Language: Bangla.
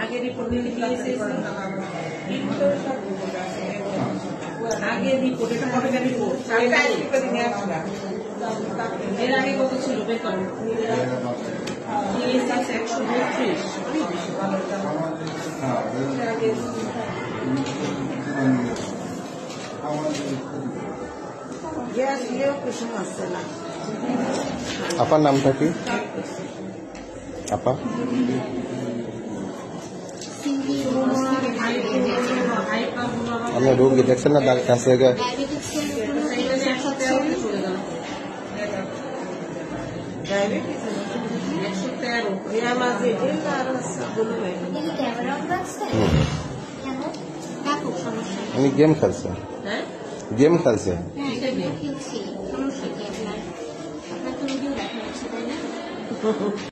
আগে রিপোর্ট আগে রিপোর্ট এটা কবে রিপোর্ট এর আগে কত ছিল বের করেন 132 আপার নামটা কি? আপা আপনি রোগী দেখছেন না ডাক্তার কাছে উনি গেম খেলছে গেম খেলছে সমস্যা কি আপনার তো ভিডিও দেখা যাচ্ছে তাই না?